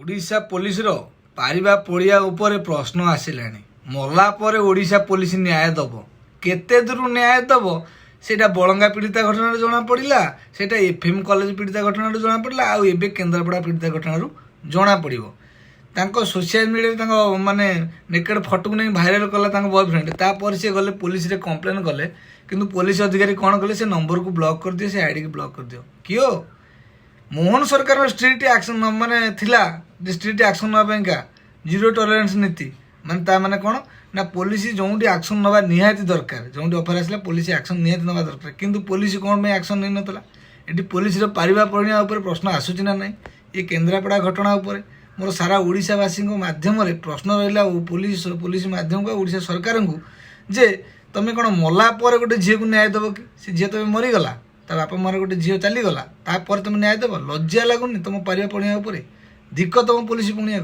Odisha police रो Paribas पड़िया उपरे प्रश्न आसिलानी मरला परे ओडिशा पुलिस न्याय दब केते दूर न्याय दब सेटा बलंगा पीड़िता घटना जना पड़ा सेटा एफएम कॉलेज पीड़िता घटना जना पड़ा आउ एबे केन्द्रापड़ा पीड़िता घटना जना पड़ो तांको सोशल मीडिया माने नेकेड फटो नहीं भाइराल कला बॉयफ्रेंड तापर से गले पुलिस रे कंप्लेन कले किंतु पुलिस अधिकारी कौन कले से नंबर को ब्लॉक कर दियो से आईडी को ब्लॉक कर दियो कियो मोहन सरकार स्ट्रिक्ट एक्शन माने थिला स्ट्रिक्ट एक्शन नाका जीरो टॉलरेंस नीति माने ता माने कौन ना पुलिस जो एक्शन नवा निहाती दरकार जो ऑफर आसला पुलिस एक्शन निहाती नवा दरकार किंतु पुलिस कौन में एक्शन नहीं नतला एटी पुलिस पारिबा पड़िया ऊपर प्रश्न आसूची ना नहीं ये केन्द्रापड़ा घटना ऊपर मोर सारा ओडिशावासी माध्यम प्रश्न रहा पुलिस पुलिस माध्यम को ओडिशा सरकार को जे तुम कौन मला पर गोटे झील को न्याय दब कि से झील तुम मरीगला ता बापा मार गोटे झील चलीगला तापर तुम न्याय दब लज्जा लगुनि तुम पारिबा पड़िया धिक्क तुम पुलिस पुणिया